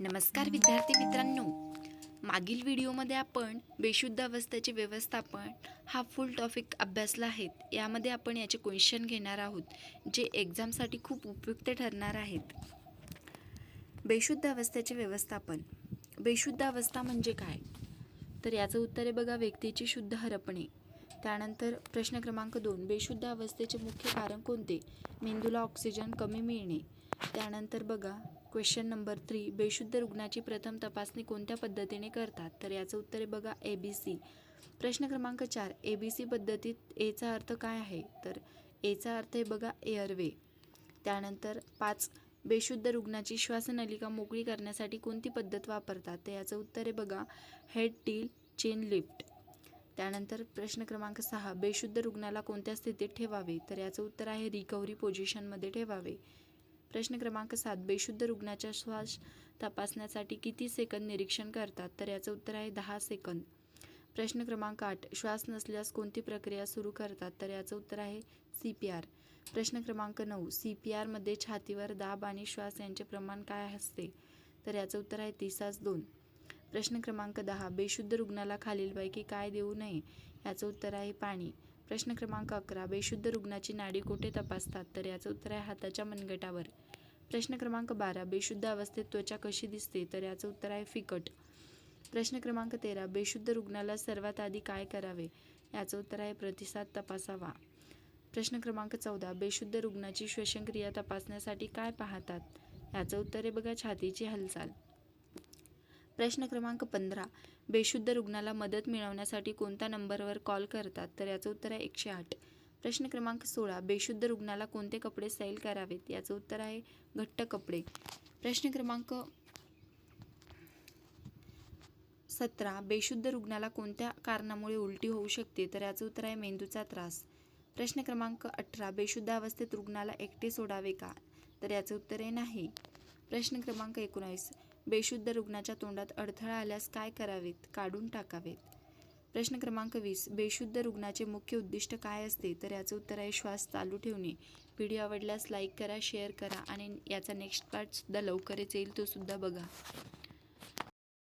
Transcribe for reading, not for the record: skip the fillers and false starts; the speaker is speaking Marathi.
नमस्कार विद्यार्थी मित्रांनो, मागील व्हिडिओमध्ये आपण बेशुद्ध अवस्थेचे व्यवस्थापन हा फुल टॉपिक अभ्यासला आहे. यामध्ये आपण याचे क्वेश्चन घेणार आहोत जे एक्झामसाठी खूप उपयुक्त ठरणार आहेत. बेशुद्ध अवस्थेचे व्यवस्थापन. बेशुद्ध अवस्था म्हणजे काय? तर याचं उत्तर आहे बघा, व्यक्तीची शुद्ध हरपणे. त्यानंतर प्रश्न क्रमांक 2, बेशुद्ध अवस्थेचे मुख्य कारण कोणते? मेंदूला ऑक्सिजन कमी मिळणे. त्यानंतर बघा क्वेश्चन नंबर 3, बेशुद्ध रुग्णाची प्रथम तपासणी कोणत्या पद्धतीने करतात? तर याचं उत्तर आहे बघा, ABC. प्रश्न क्रमांक 4, ABC पद्धतीत एचा अर्थ काय आहे? तर एचा अर्थ आहे बघा, एअरवे. त्यानंतर 5, बेशुद्ध रुग्णाची श्वासनलिका मोकळी करण्यासाठी कोणती पद्धत वापरतात? तर याचं उत्तर आहे बघा, हेड टिल चेन लिफ्ट. त्यानंतर प्रश्न क्रमांक 6, बेशुद्ध रुग्णाला कोणत्या स्थितीत ठेवावे? तर याचं उत्तर आहे रिकव्हरी पोझिशनमध्ये ठेवावे. प्रश्न क्रमांक 7, बेशुद्ध रुग्णाच्या श्वास तपासण्यासाठी किती सेकंद निरीक्षण करतात? तर याचं उत्तर आहे 10 सेकंद. प्रश्न क्रमांक 8, श्वास नसल्यास कोणती प्रक्रिया सुरू करतात? तर याचं उत्तर आहे CPR. प्रश्न क्रमांक 9, CPR मध्ये छातीवर दाब आणि श्वास यांचे प्रमाण काय असते? तर याचं उत्तर आहे 30:2. प्रश्न क्रमांक 10, बेशुद्ध रुग्णाला खालीलपैकी काय देऊ नये? याचं उत्तर आहे पाणी. प्रश्न क्रमांक 11, बेशुद्ध रुग्णाची नाडी कुठे तपासतात? तर याचं उत्तर आहे हाताच्या मनगटावर. प्रश्न क्रमांक 12, बेशुद्ध अवस्थेत त्वचा कशी दिसते? तर याचं उत्तर आहे फिकट. प्रश्न क्रमांक 13, बेशुद्ध रुग्णाला सर्वात आधी काय करावे? याचं उत्तर आहे प्रतिसाद तपासावा. प्रश्न क्रमांक 14, बेशुद्ध रुग्णाची श्वसनक्रिया तपासण्यासाठी काय पाहतात? याचं उत्तर आहे बघा, छातीची हालचाल. प्रश्न क्रमांक 15, बेशुद्ध रुग्णाला मदत मिळवण्यासाठी कोणत्या नंबरवर कॉल करतात? तर याचं उत्तर आहे 108. प्रश्न क्रमांक 16, बेशुद्ध रुग्णाला कोणते कपडे सैल करावेत? याचं उत्तर आहे घट्ट कपडे. प्रश्न क्रमांक 17, बेशुद्ध रुग्णाला कोणत्या कारणामुळे उलटी होऊ शकते? तर याचं उत्तर आहे मेंदूचा त्रास. प्रश्न क्रमांक 18, बेशुद्ध अवस्थेत रुग्णाला एकटे सोडावे का? तर याचं उत्तर आहे नाही. प्रश्न क्रमांक 19, बेशुद्ध रुग्णाच्या तोंडात अडथळा आल्यास काय करावेत? काढून टाकावेत. प्रश्न क्रमांक 20, बेशुद्ध रुग्णाचे मुख्य उद्दिष्ट काय असते? तर याचं उत्तर आहे श्वास चालू ठेवणे. व्हिडिओ आवडल्यास लाईक करा, शेअर करा आणि याचा नेक्स्ट पार्टसुद्धा लवकरच येईल, तो सुद्धा बघा.